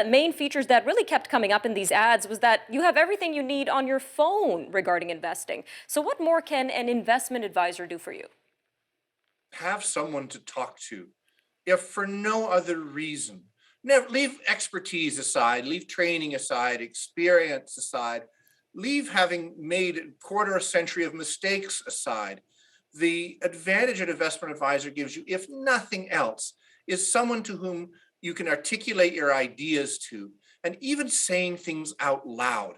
the main features that really kept coming up in these ads was that you have everything you need on your phone regarding investing. So what more can an investment advisor do for you? Have someone to talk to, if for no other reason. Never leave expertise aside, leave training aside, experience aside, leave having made a quarter a century of mistakes aside. The advantage an investment advisor gives you, if nothing else, is someone to whom you can articulate your ideas to, and even saying things out loud.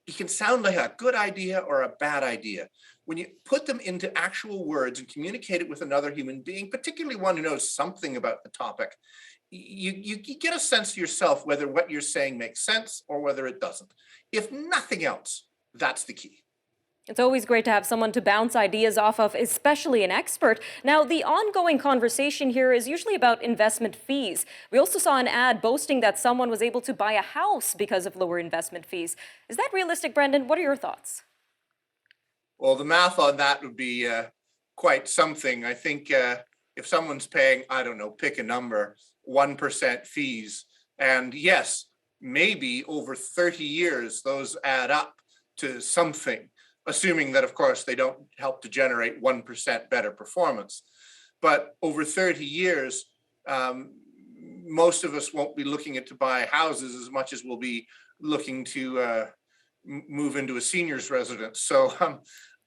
It can sound like a good idea or a bad idea. When you put them into actual words and communicate it with another human being, particularly one who knows something about the topic, you get a sense yourself whether what you're saying makes sense or whether it doesn't. If nothing else, that's the key. It's always great to have someone to bounce ideas off of, especially an expert. Now, the ongoing conversation here is usually about investment fees. We also saw an ad boasting that someone was able to buy a house because of lower investment fees. Is that realistic, Brendan? What are your thoughts? Well, the math on that would be quite something. I think if someone's paying, I don't know, pick a number, 1% fees, and yes, maybe over 30 years, those add up to something, assuming that, of course, they don't help to generate 1% better performance. But over 30 years, most of us won't be looking at to buy houses as much as we'll be looking to move into a senior's residence. So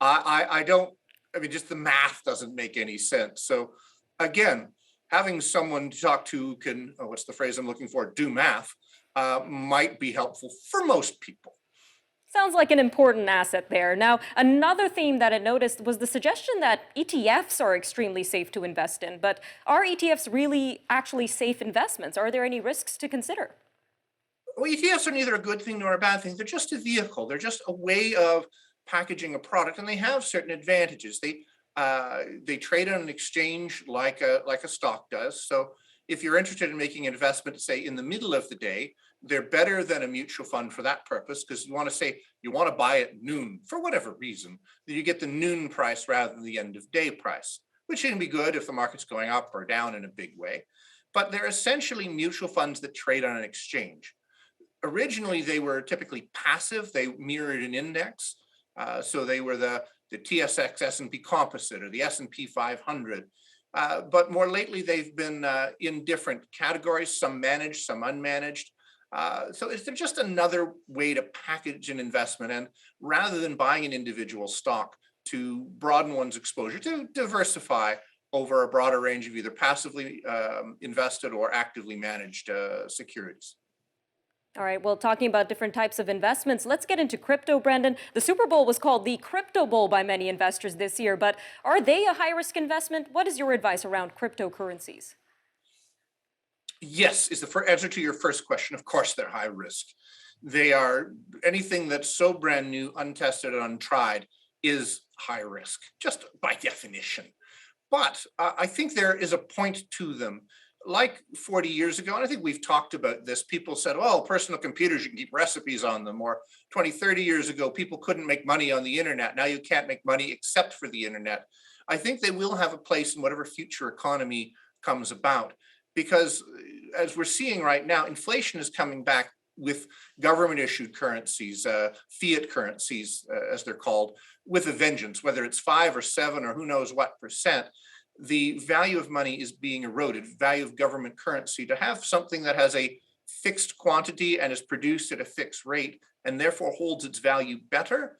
I don't, I mean, just the math doesn't make any sense. So again, having someone to talk to who can, what's the phrase I'm looking for, do math, might be helpful for most people. Sounds like an important asset there. Now, another theme that I noticed was the suggestion that ETFs are extremely safe to invest in. But are ETFs really actually safe investments? Are there any risks to consider? Well, ETFs are neither a good thing nor a bad thing. They're just a vehicle. They're just a way of packaging a product, and they have certain advantages. They trade on an exchange like a stock does. So if you're interested in making an investment, say in the middle of the day, they're better than a mutual fund for that purpose, because you want to say you want to buy at noon for whatever reason, then you get the noon price rather than the end of day price, which can be good if the market's going up or down in a big way. But they're essentially mutual funds that trade on an exchange. Originally, they were typically passive. They mirrored an index. So they were the TSX S&P composite or the S&P 500. But more lately, they've been in different categories, some managed, some unmanaged. So it's just another way to package an investment, and rather than buying an individual stock, to broaden one's exposure, to diversify over a broader range of either passively invested or actively managed securities. All right, well, talking about different types of investments, let's get into crypto, Brendan. The Super Bowl was called the Crypto Bowl by many investors this year, but are they a high-risk investment? What is your advice around cryptocurrencies? Yes, is the answer to your first question. Of course, they're high risk. They are, anything that's so brand new, untested, and untried is high risk, just by definition. But I think there is a point to them. Like 40 years ago, and I think we've talked about this, people said, well, personal computers, you can keep recipes on them. Or 20, 30 years ago, people couldn't make money on the internet. Now you can't make money except for the internet. I think they will have a place in whatever future economy comes about, because as we're seeing right now, inflation is coming back with government issued currencies, fiat currencies, as they're called, with a vengeance, whether it's 5 or 7 or who knows what percent. The value of money is being eroded, value of government currency. To have something that has a fixed quantity and is produced at a fixed rate and therefore holds its value better,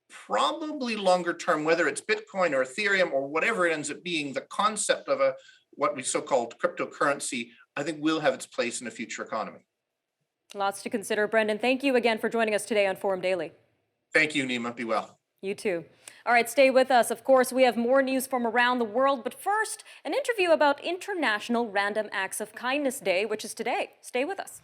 probably longer term, whether it's Bitcoin or Ethereum or whatever it ends up being, the concept of what we so-called cryptocurrency, I think will have its place in a future economy. Lots to consider. Brendan, thank you again for joining us today on Forum Daily. Thank you, Nima. Be well. You too. All right, stay with us. Of course, we have more news from around the world, but first, an interview about International Random Acts of Kindness Day, which is today. Stay with us.